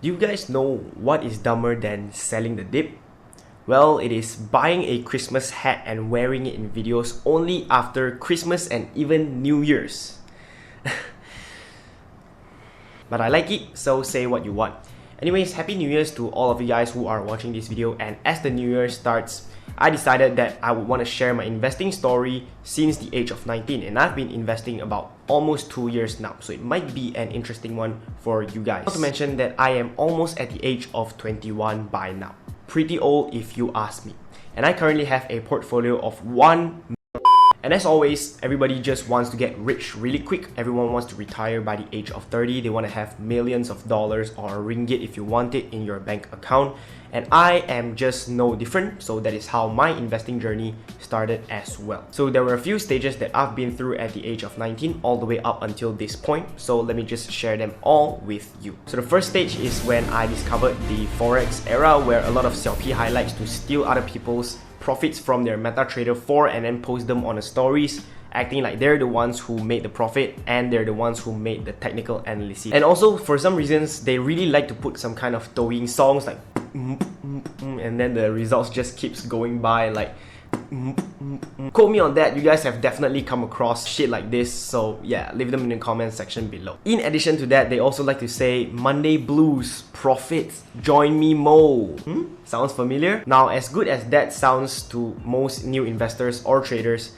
Do you guys know what is dumber than selling the dip? Well, it is buying a Christmas hat and wearing it in videos only after Christmas and even New Year's. But I like it, so say what you want. Anyways, Happy New Year's to all of you guys who are watching this video, and as the New Year starts, I decided that I would want to share my investing story since the age of 19, and I've been investing about almost 2 years now, so it might be an interesting one for you guys. Not to mention that I am almost at the age of 21 by now. Pretty old if you ask me. And I currently have a portfolio of 1 and as always, everybody just wants to get rich really quick. Everyone wants to retire by the age of 30. They want to have millions of dollars or ringgit if you want it in your bank account. And I am just no different. So that is how my investing journey started as well. So there were a few stages that I've been through at the age of 19 all the way up until this point. So let me just share them all with you. So the first stage is when I discovered the Forex era, where a lot of Xiao P highlights to steal other people's profits from their MetaTrader 4 and then post them on the stories, acting like they're the ones who made the profit and they're the ones who made the technical analysis. And also, for some reasons, they really like to put some kind of Douyin songs like and then the results just keeps going by like quote me on that. You guys have definitely come across shit like this, so yeah, leave them in the comment section below. In addition to that, they also like to say Monday blues, profits, join me mo. Sounds familiar? Now, as good as that sounds to most new investors or traders,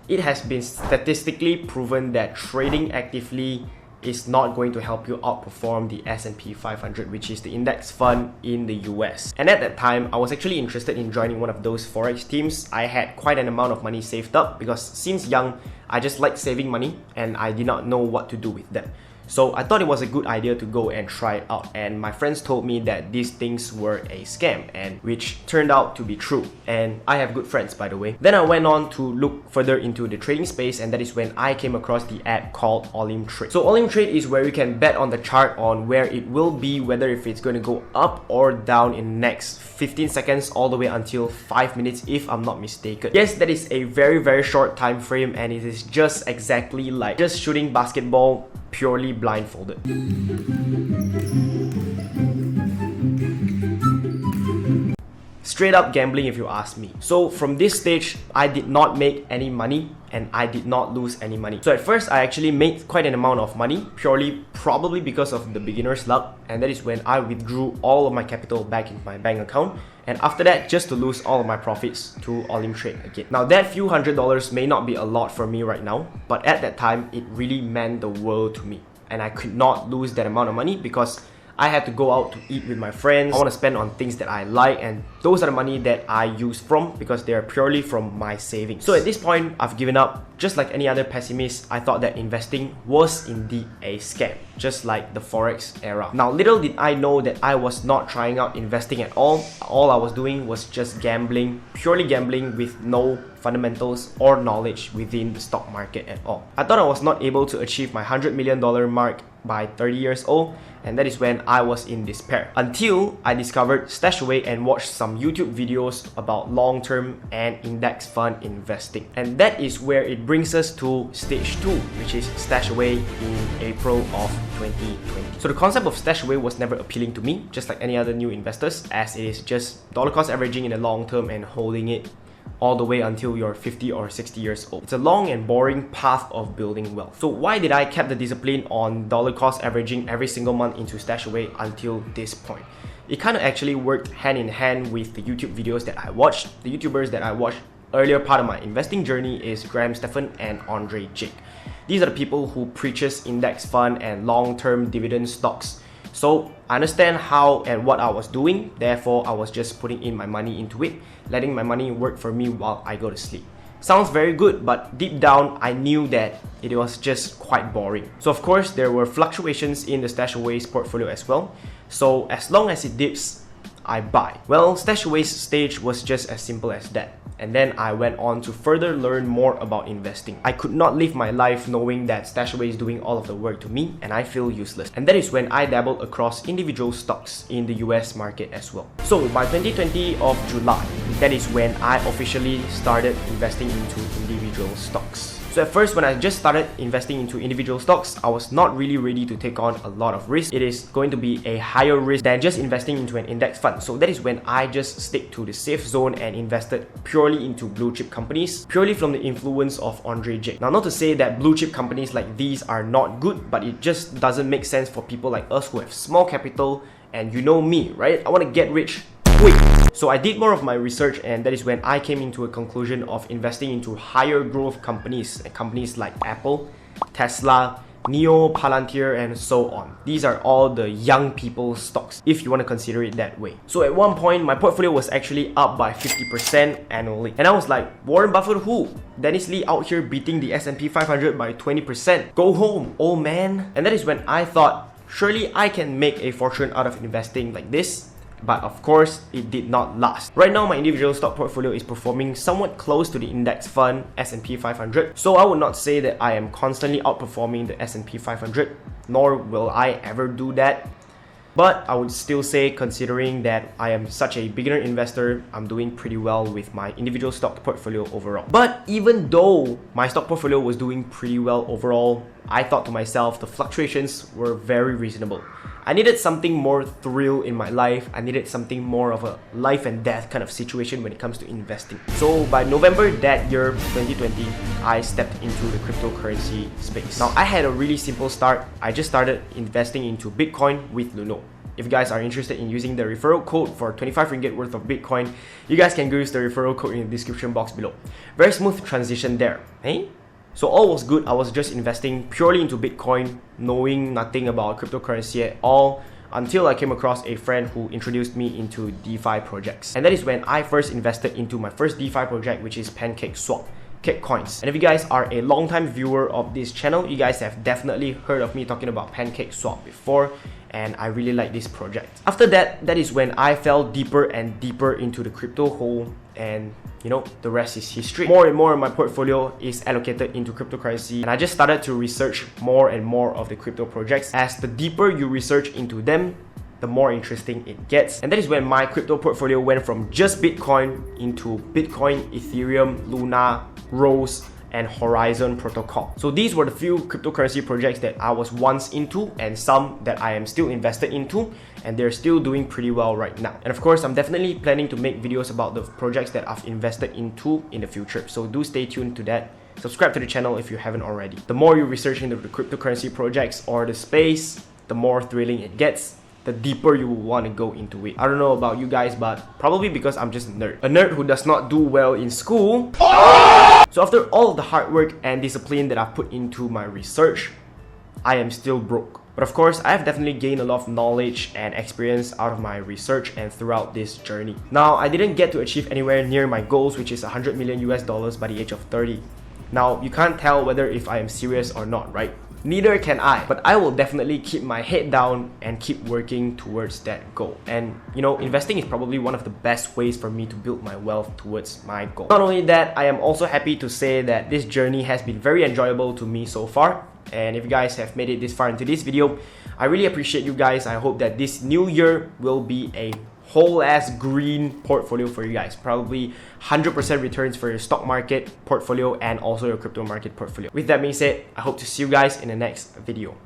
it has been statistically proven that trading actively is not going to help you outperform the S&P 500, which is the index fund in the US. And at that time, I was actually interested in joining one of those Forex teams. I had quite an amount of money saved up because since young, I just liked saving money and I did not know what to do with them. So I thought it was a good idea to go and try it out, and my friends told me that these things were a scam, and which turned out to be true. And I have good friends, by the way. Then I went on to look further into the trading space, and that is when I came across the app called All-In Trade. So All-In Trade is where you can bet on the chart on where it will be, whether if it's going to go up or down in the next 15 seconds all the way until 5 minutes if I'm not mistaken. Yes, that is a very short time frame, and it is just exactly like just shooting basketball purely blindfolded. Straight up gambling if you ask me. So from this stage, I did not make any money and I did not lose any money. So at first, I actually made quite an amount of money, purely probably because of the beginner's luck, and that is when I withdrew all of my capital back into my bank account, and after that, just to lose all of my profits to All-In Trade again. Now that few $100s may not be a lot for me right now, but at that time, it really meant the world to me, and I could not lose that amount of money because I had to go out to eat with my friends. I want to spend on things that I like, and those are the money that I use from because they are purely from my savings. So at this point, I've given up. Just like any other pessimist, I thought that investing was indeed a scam, just like the Forex era. Now, little did I know that I was not trying out investing at all. All I was doing was just gambling, purely gambling with no fundamentals or knowledge within the stock market at all. I thought I was not able to achieve my $100 million mark by 30 years old, and that is when I was in despair. Until I discovered Stashaway and watched some YouTube videos about long-term and index fund investing. And that is where it brings us to stage 2, which is Stashaway in April of 2020. So the concept of Stashaway was never appealing to me, just like any other new investors, as it is just dollar cost averaging in the long term and holding it all the way until you're 50 or 60 years old. It's a long and boring path of building wealth. So why did I keep the discipline on dollar cost averaging every single month into Stashaway until this point? It kind of actually worked hand in hand with the YouTube videos that I watched. The YouTubers that I watched earlier part of my investing journey is Graham Stephan and Andre Jake. These are the people who preaches index fund and long-term dividend stocks. So I understand how and what I was doing, therefore I was just putting in my money into it, letting my money work for me while I go to sleep. Sounds very good, but deep down I knew that it was just quite boring. So of course there were fluctuations in the Stashaway's portfolio as well. So as long as it dips, I buy. Well, Stashaway's stage was just as simple as that. And then I went on to further learn more about investing. I could not live my life knowing that Stashaway is doing all of the work to me and I feel useless. And that is when I dabbled across individual stocks in the US market as well. So by 2020 of July, that is when I officially started investing into individual stocks. So So at first, when I just started investing into individual stocks, I was not really ready to take on a lot of risk. It is going to be a higher risk than just investing into an index fund. So that is when I just stick to the safe zone and invested purely into blue chip companies, purely from the influence of Andre Jake. Now, not to say that blue chip companies like these are not good, but it just doesn't make sense for people like us who have small capital, and you know me, right? I want to get rich quick. So I did more of my research, and that is when I came into a conclusion of investing into higher growth companies, companies like Apple, Tesla, Neo, Palantir, and so on. These are all the young people stocks, if you want to consider it that way. So at one point, my portfolio was actually up by 50% annually. And I was like, Warren Buffett who? Dennis Lee out here beating the S&P 500 by 20%. Go home, old man. And that is when I thought, surely I can make a fortune out of investing like this. But of course, it did not last. Right now, my individual stock portfolio is performing somewhat close to the index fund S&P 500. So I would not say that I am constantly outperforming the S&P 500, nor will I ever do that. But I would still say, considering that I am such a beginner investor, I'm doing pretty well with my individual stock portfolio overall. But even though my stock portfolio was doing pretty well overall, I thought to myself the fluctuations were very reasonable. I needed something more thrill in my life. I needed something more of a life and death kind of situation when it comes to investing. So by November that year, 2020, I stepped into the cryptocurrency space. Now, I had a really simple start. I just started investing into Bitcoin with Luno. If you guys are interested in using the referral code for 25 ringgit worth of Bitcoin, you guys can use the referral code in the description box below. Very smooth transition there, hey? So all was good. I was just investing purely into Bitcoin, knowing nothing about cryptocurrency at all, until I came across a friend who introduced me into DeFi projects. And that is when I first invested into my first DeFi project, which is PancakeSwap, Cake Coins. And if you guys are a long-time viewer of this channel, you guys have definitely heard of me talking about PancakeSwap before, and I really like this project. After that, that is when I fell deeper and deeper into the crypto hole, and you know, the rest is history. More and more of my portfolio is allocated into cryptocurrency, and I just started to research more and more of the crypto projects. As the deeper you research into them, the more interesting it gets. And that is when my crypto portfolio went from just Bitcoin into Bitcoin, Ethereum, Luna, Rose, and Horizon protocol. So these were the few cryptocurrency projects that I was once into, and some that I am still invested into, and they're still doing pretty well right now. And of course, I'm definitely planning to make videos about the projects that I've invested into in the future. So do stay tuned to that. Subscribe to the channel if you haven't already. The more you research into the cryptocurrency projects or the space, the more thrilling it gets, the deeper you will want to go into it. I don't know about you guys, but probably because I'm just a nerd. A nerd who does not do well in school. So after all of the hard work and discipline that I've put into my research, I am still broke. But of course, I have definitely gained a lot of knowledge and experience out of my research and throughout this journey. Now, I didn't get to achieve anywhere near my goals, which is 100 million US dollars by the age of 30. Now, you can't tell whether if I am serious or not, right? Neither can I, but I will definitely keep my head down and keep working towards that goal. And you know, investing is probably one of the best ways for me to build my wealth towards my goal. Not only that, I am also happy to say that this journey has been very enjoyable to me so far. And if you guys have made it this far into this video, I really appreciate you guys. I hope that this new year will be a whole ass green portfolio for you guys. Probably 100% returns for your stock market portfolio and also your crypto market portfolio. With that being said, I hope to see you guys in the next video.